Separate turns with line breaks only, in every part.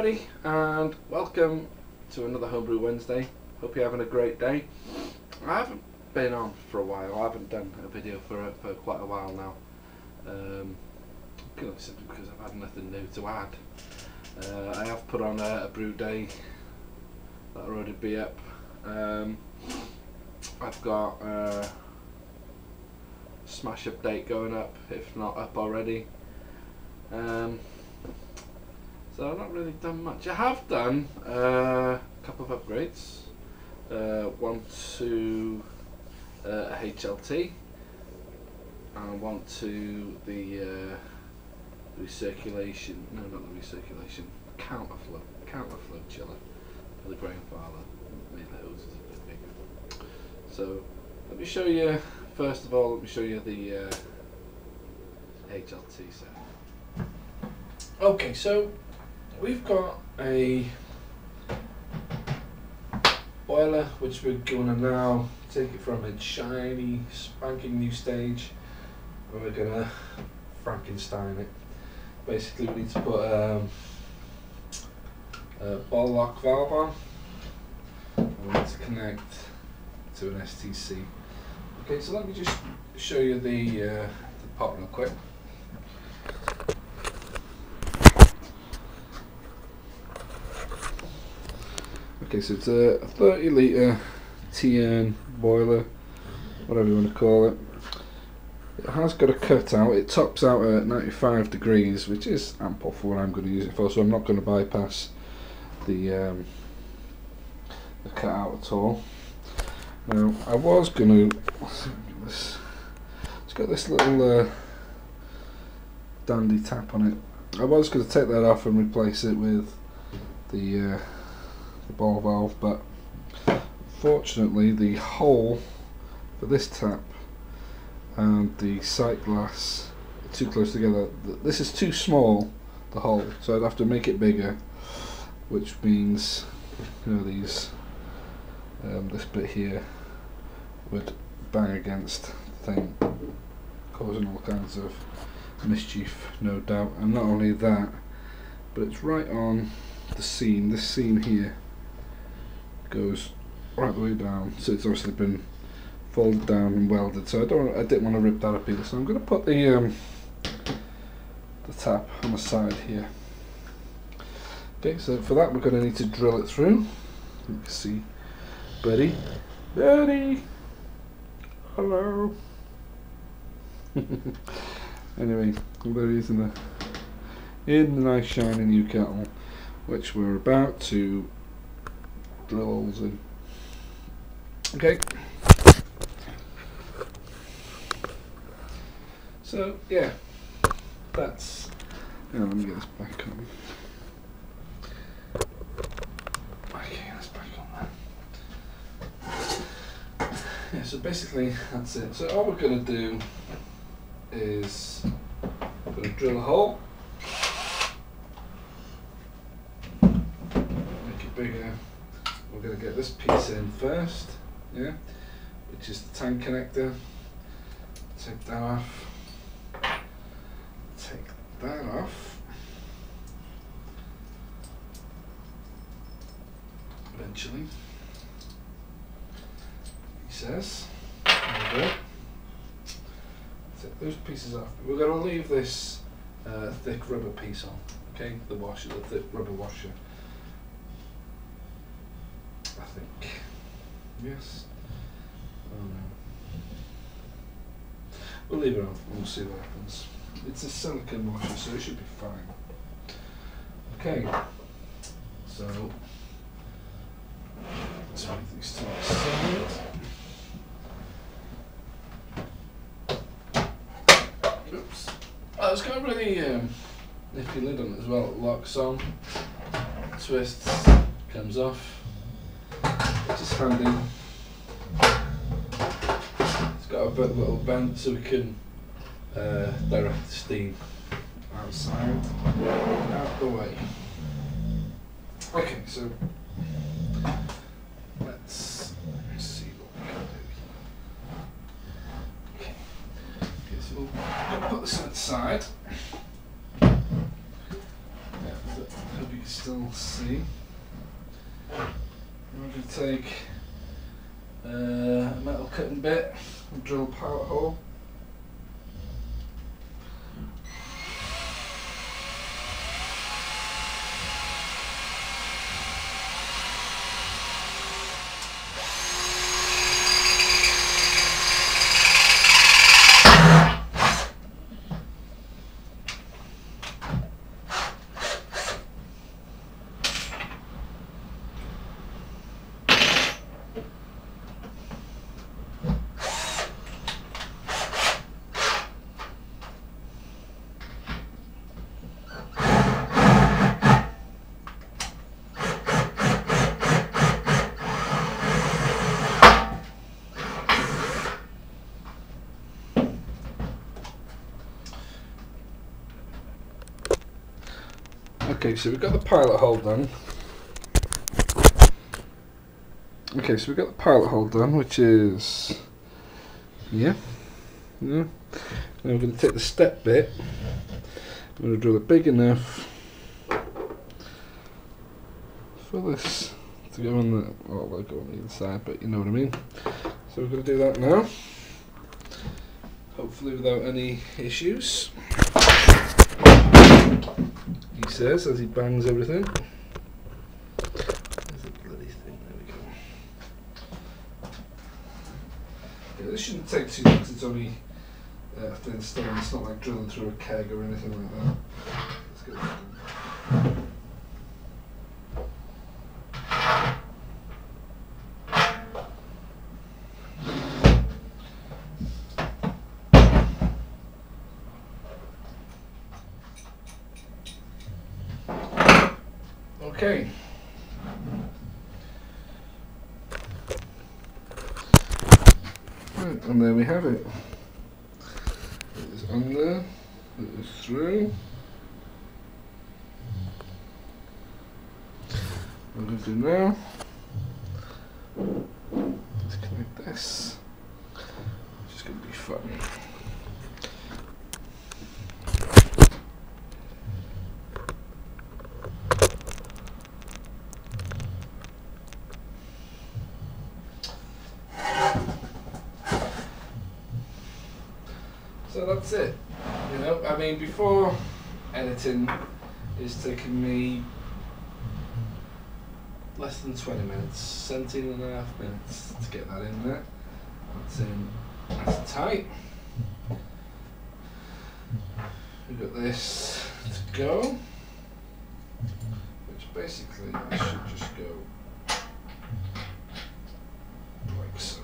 everybody, and welcome to another Homebrew Wednesday. Hope you're having a great day. I haven't been on for a while. I haven't done a video for quite a while now. Simply because I've had nothing new to add. I have put on a brew day. That'll already be up. I've got a Smash update going up, if not up already. So I've not really done much. I have done a couple of upgrades. One to a HLT and one to the recirculation. No, not the recirculation. Counterflow chiller for the grandfather. Made the hoses a bit bigger. So let me show you. First of all, let me show you the HLT set. Okay, so we've got a boiler which we're going to now take it from its shiny, spanking new stage, and we're going to Frankenstein it. Basically, we need to put a ball lock valve on, and we need to connect to an STC. Okay, so let me just show you the pot real quick. Okay, so it's a 30 litre TN boiler, whatever you want to call it. It has got a cutout. It tops out at 95 degrees, which is ample for what I'm going to use it for, so I'm not going to bypass the cutout at all. Now, I was going to... It's got this little dandy tap on it. I was going to take that off and replace it with the ball valve, but fortunately the hole for this tap and the sight glass are too close together. This is too small, the hole, so I'd have to make it bigger, which means, you know, these this bit here would bang against the thing, causing all kinds of mischief, no doubt. And not only that, but it's right on the seam. This seam here goes right the way down, so it's obviously been folded down and welded, so I didn't want to rip that up either, so I'm going to put the tap on the side here. Okay, so for that we're going to need to drill it through. You can see Betty, hello. Anyway, there is in the nice shiny new kettle, which we're about to drill holes in. Okay. So yeah, that's. Yeah, let me get this back on. Okay, that's back on there. Yeah, so basically that's it. So all we're going to do is we're going to drill a hole, make it bigger. We're going to get this piece in first, yeah, which is the tank connector. Take that off. Take that off. Eventually, he says. There we go. Take those pieces off. We're going to leave this thick rubber piece on. Okay, the washer, the thick rubber washer. I think. Yes. Oh no. We'll leave it on. We'll see what happens. It's a silicone washer, so it should be fine. Okay. So let's move these to the side. Oops. Oh, it's got a really nifty lid on it as well. It locks on, twists, comes off. Which is handy. It's got a bit little vent so we can direct the steam outside, out the way. Okay, so let's see what we can do. Okay, so we'll put this on its side. Yeah, so I hope you can still Let's see. I'm going to take a metal cutting bit and drill a pilot hole. Okay, so we've got the pilot hole done. Okay, so we've got the pilot hole done, which is yeah. Now we're going to take the step bit. I'm going to drill it big enough for this to go on the, well, they'll go on either side, but you know what I mean. So we're going to do that now, hopefully without any issues. He says as he bangs everything. There's a bloody thing, there we go. Yeah, this shouldn't take too long because it's only thin stone, it's not like drilling through a keg or anything like that. Let's get that done. Okay. Right, and there we have it. It is on there, it is through. What I'm going to do now is connect this, which is going to be fun. So that's it. You know, I mean, before editing, it's taken me less than 20 minutes, 17 and a half minutes to get that in there. That's in, that's tight. We've got this to go, which basically I should just go like so.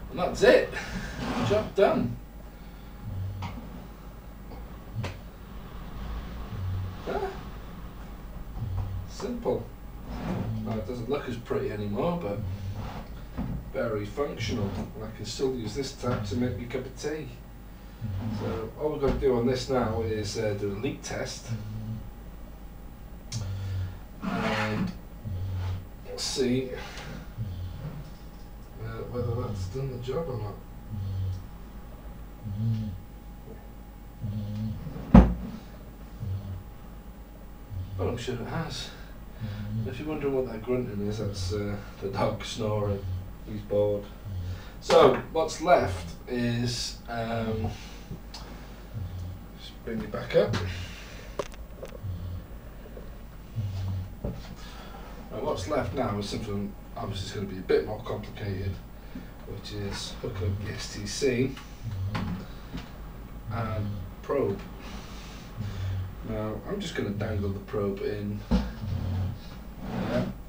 And that's it. Job done. Yeah. Simple. Now it doesn't look as pretty anymore, but very functional. And I can still use this tap to make me a cup of tea. So all we're going to do on this now is do a leak test. And see whether that's done the job or not. Well, I'm sure it has. If you're wondering what that grunting is, that's the dog snoring. He's bored. So what's left is just bring it back up. And what's left now is something obviously it's going to be a bit more complicated, which is hook up the STC and probe. Now I'm just going to dangle the probe in,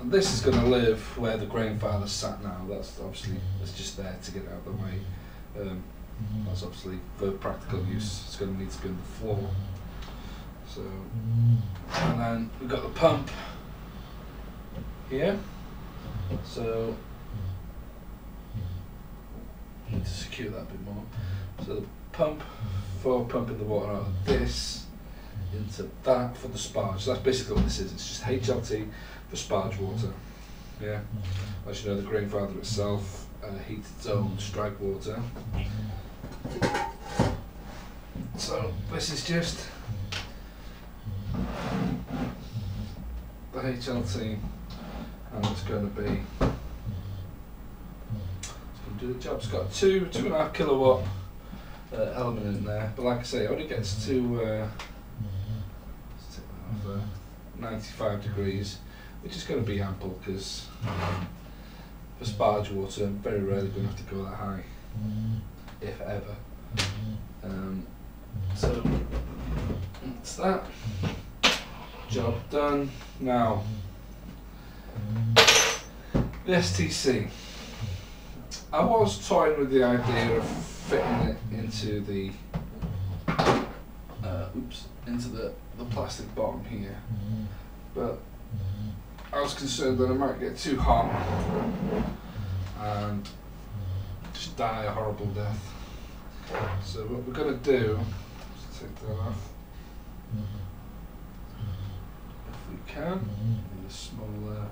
and this is going to live where the grain filer's sat now. That's obviously, it's just there to get it out of the way. That's obviously for practical use, it's going to need to be on the floor. So, and then we've got the pump here, so need to secure that a bit more. So the pump for pumping the water out of this into that for the sparge. So that's basically what this is. It's just HLT for sparge water. Yeah, as you know, the grain filer itself heats its own strike water. So this is just the HLT, and it's going to do the job. It's got 2.5 kilowatt element in there, but like I say, it only gets to let's take that off there, 95 degrees, which is going to be ample because for sparge water, I'm very rarely going to have to go that high, if ever. So that's that. Job done. Now, the STC. I was toying with the idea of fitting it into the into the plastic bottom here, but I was concerned that I might get too hot and just die a horrible death. So what we're going to do is take that off if we can, in a smaller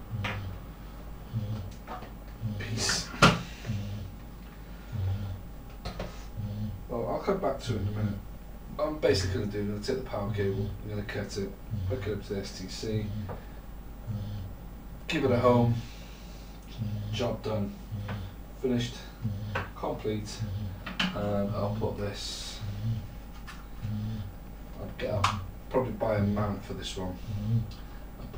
piece. Well, I'll come back to it in a minute. What I'm basically going to do, I'm going to take the power cable, I'm going to cut it, hook it up to the STC, give it a home, job done, finished, complete, and I'll put this, I'll probably buy a mount for this one,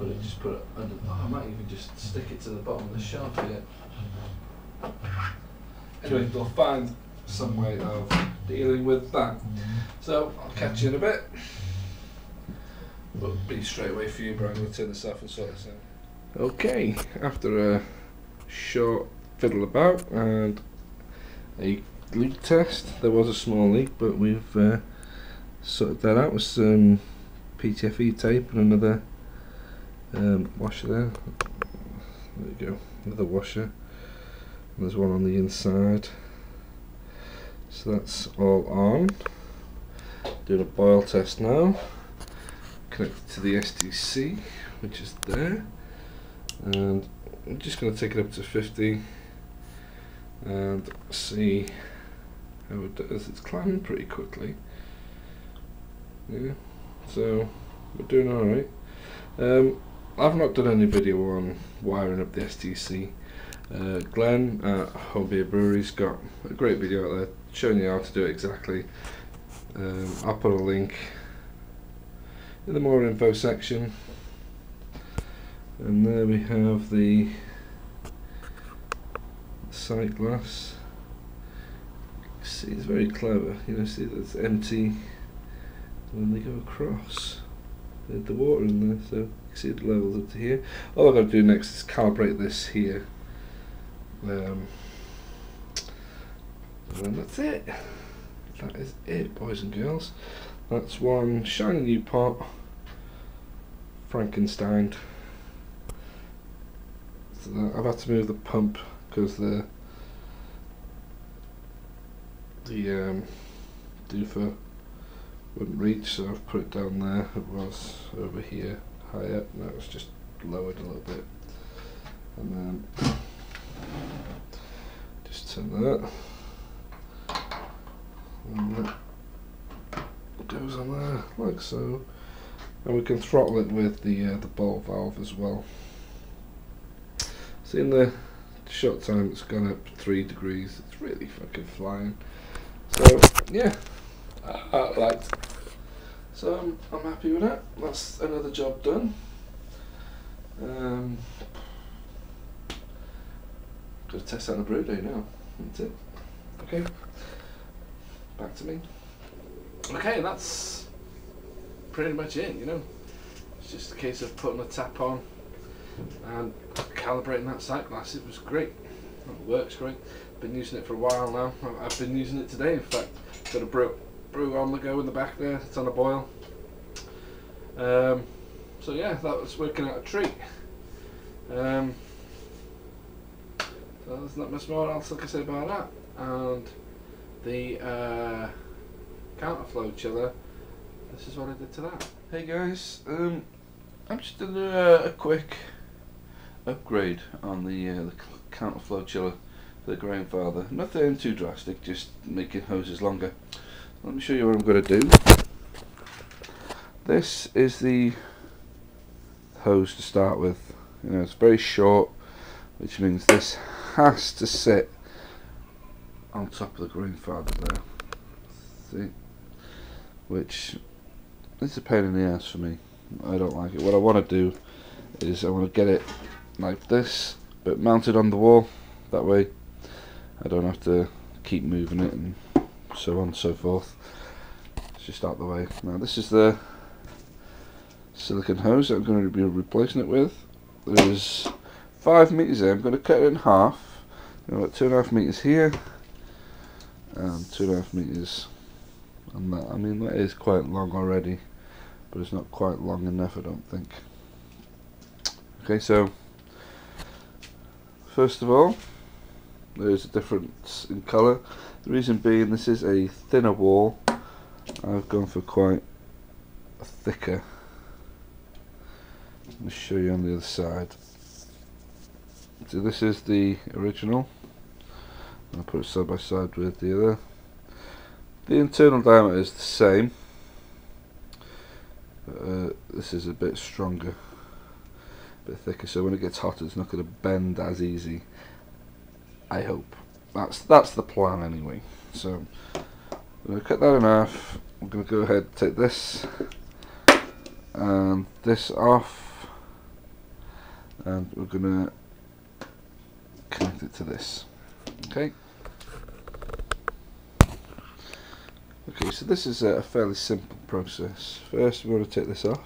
and just put it under, I might even just stick it to the bottom of the shelf here. Anyway, they'll find some way of dealing with that. So I'll catch you in a bit. But be straight away for you, Brian. I'm going to turn this off and sort this out. Okay, after a short fiddle about and a leak test, there was a small leak, but we've sorted that out with some PTFE tape and another washer there. There you go, another washer. And there's one on the inside. So that's all on. Doing a boil test now. Connected to the STC, which is there. And I'm just going to take it up to 50 and see how it does. It's climbing pretty quickly. Yeah, so we're doing alright. I've not done any video on wiring up the STC. Glenn at HBW's got a great video out there showing you how to do it exactly. I'll put a link in the more info section, and there we have the sight glass. See, it's very clever, you know, see that's empty when they go across. There's the water in there, so you can see the levels up to here. All I've got to do next is calibrate this here. And that's it. That is it, boys and girls. That's one shiny new pot, Frankenstein. So I've had to move the pump because the doofer wouldn't reach, so I've put it down there. It was over here, high up. Now it's just lowered a little bit, and then just turn that, and that goes on there like so, and we can throttle it with the ball valve as well. Seeing the short time it's gone up 3 degrees. It's really fucking flying. So yeah, I liked it. So I'm happy with that. That's another job done. Gotta test out the brew day now. That's it. Okay, back to me. Okay, that's pretty much it, you know. It's just a case of putting a tap on and calibrating that sight glass. It was great. It works great. Been using it for a while now. I've been using it today, in fact. Got a brew on the go in the back there. It's on a boil. So yeah, that was working out a treat. So there's not much more else I can say about that. And the counterflow chiller, this is what I did to that. Hey guys, I'm just doing a quick upgrade on the counterflow chiller for the grandfather. Nothing too drastic, just making hoses longer. Let me show you what I'm going to do. This is the hose to start with. You know, it's very short, which means this has to sit on top of the grandfather there. See? Which is a pain in the ass for me. I don't like it. What I want to do is I want to get it like this, but mounted on the wall. That way I don't have to keep moving it and so on and so forth. It's just out the way. Now this is the silicone hose that I'm going to be replacing it with. There's 5 meters there. I'm going to cut it in half. I've got 2.5 meters here and 2.5 meters on that. I mean, that is quite long already, but it's not quite long enough, I don't think. Okay, so first of all, there's a difference in colour. The reason being, this is a thinner wall. I've gone for quite a thicker. Let me show you on the other side. So this is the original. I'll put it side by side with the other. The internal diameter is the same. This is a bit stronger, a bit thicker, so when it gets hotter it's not going to bend as easy. I hope. That's the plan anyway. So I'm going to cut that in half. I'm going to go ahead and take this and this off, and we're going to connect it to this. Okay. Okay, so this is a fairly simple process. First we're going to take this off.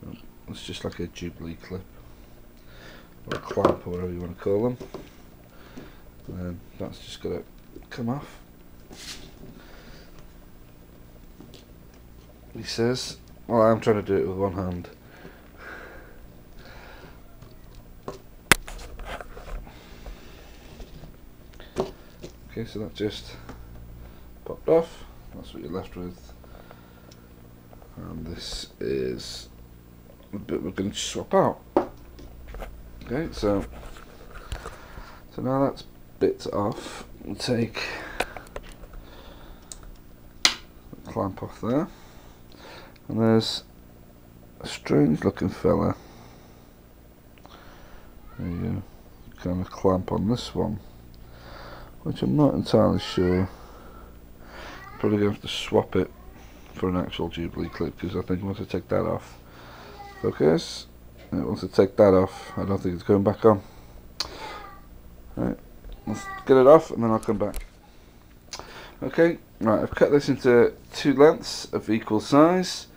So it's just like a Jubilee clip, or a clamp, or whatever you want to call them. And then that's just got to come off. He says, well, I'm trying to do it with one hand. Okay, so that just popped off. That's what you're left with. And this is the bit we're going to swap out. Okay, so now that's bits off. We'll take the clamp off there. And there's a strange looking fella. There you go. Kind of clamp on this one, which I'm not entirely sure. Probably going to have to swap it for an actual Jubilee clip, because I think once I take that off, focus, once I take that off, I don't think it's going back on. Right, let's get it off and then I'll come back. Okay, right, I've cut this into 2 lengths of equal size,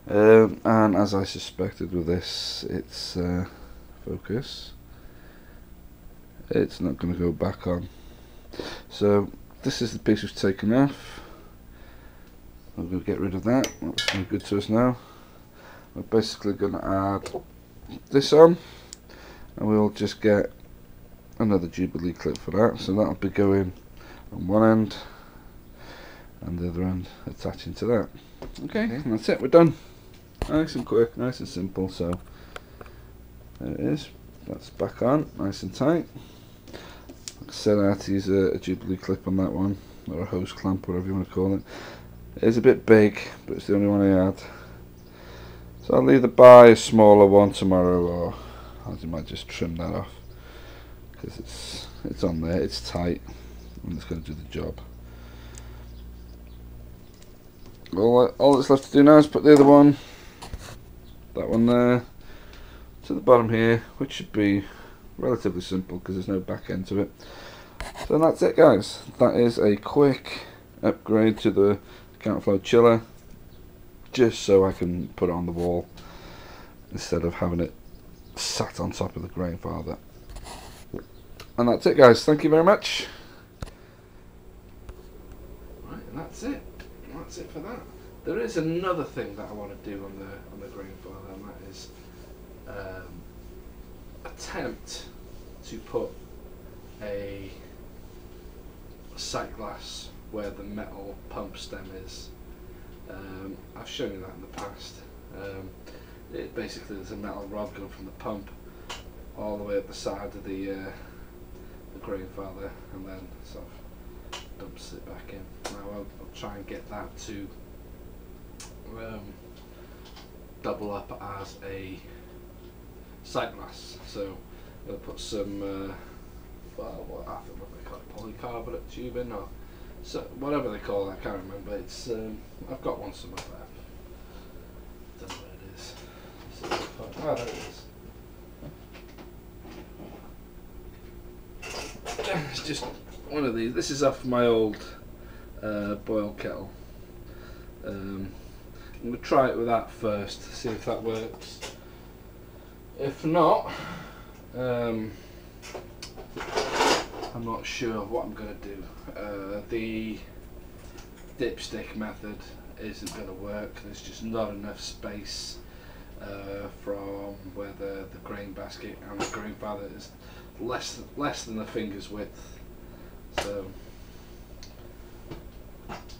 and as I suspected with this, it's focus, it's not going to go back on. So this is the piece we've taken off. I'm going to get rid of that. That's no good to us now. We're basically going to add this on, and we'll just get another Jubilee clip for that. So that'll be going on one end, and the other end attaching to that. Okay, and that's it. We're done. Nice and quick, nice and simple. So there it is. That's back on, nice and tight. Like I said, I had to use a Jubilee clip on that one, or a hose clamp, whatever you want to call it. It is a bit big, but it's the only one I had. So I'll either buy a smaller one tomorrow, or I might just trim that off, because it's on there, it's tight, and it's going to do the job. All that's left to do now is put the other one, that one there, to the bottom here, which should be relatively simple because there's no back end to it. So that's it, guys. That is a quick upgrade to the counterflow chiller, just so I can put it on the wall instead of having it sat on top of the grain father. And that's it, guys. Thank you very much. Right, and that's it. That's it for that. There is another thing that I want to do on the grain father, and that is attempt to put a sight glass where the metal pump stem is. I've shown you that in the past. It basically, there's a metal rod going from the pump all the way up the side of the grain father, and then sort of dumps it back in. Now I'll try and get that to double up as a sight glass. So I'll put some well, I think what they call it, polycarbonate tubing, or so whatever they call it, I can't remember. It's I've got one somewhere there. Don't know where it is. Oh, there it is. It's just one of these. This is off my old boil kettle. I'm going to try it with that first, see if that works. If not, I'm not sure what I'm going to do. The dipstick method isn't going to work. There's just not enough space from where the grain basket and the grain father is less than a finger's width. So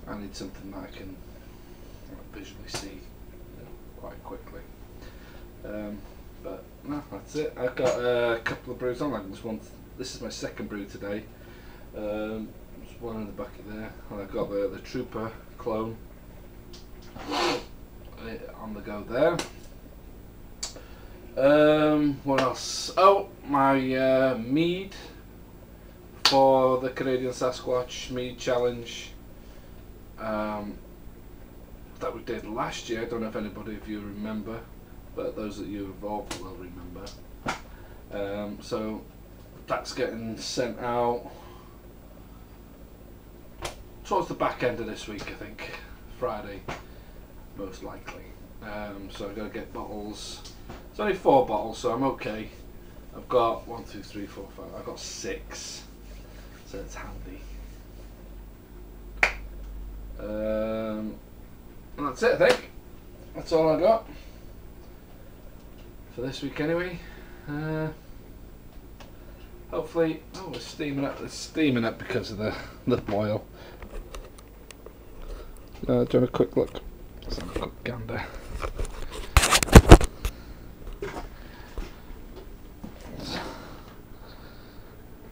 I need something that I can visually see quite quickly. But no, that's it. I've got a couple of brews on. Like this one. This is my second brew today. There's one in the bucket there, and I've got the Trooper clone on the go there. What else? Oh, my mead for the Canadian Sasquatch mead challenge that we did last year. I don't know if anybody of you remember, but those that you involved will remember. So that's getting sent out towards the back end of this week, I think, Friday, most likely. So I've got to get bottles. It's only 4 bottles, so I'm okay. I've got 1, 2, 3, 4, 5. I've got 6, so it's handy. And that's it, I think. That's all I got for this week, anyway. Hopefully, oh, it's steaming up. It's steaming up because of the boil. Doing a quick look. Let's have a quick gander.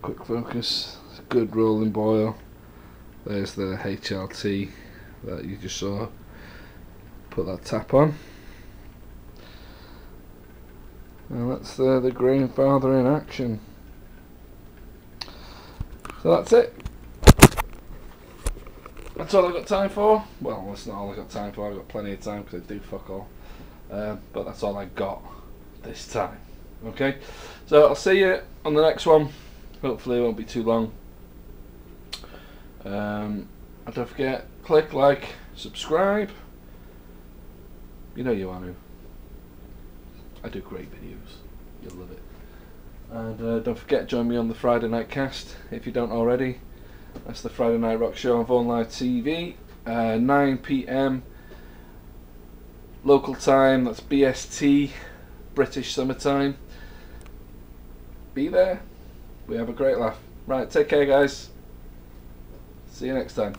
Quick focus. It's a good rolling boil. There's the HLT that you just saw. Put that tap on. And that's the grain father in action. So that's it. That's all I've got time for. Well, that's not all I've got time for. I've got plenty of time because I do fuck all. But that's all I got this time. Okay? So I'll see you on the next one. Hopefully it won't be too long. And don't forget, click, like, subscribe. You know you want to. I do great videos. You'll love it. And don't forget, join me on the Friday night cast if you don't already. That's the Friday Night Rock Show on Vaughan Live TV, 9 PM local time. That's BST, British summertime. Be there. We have a great laugh. Right, take care, guys. See you next time.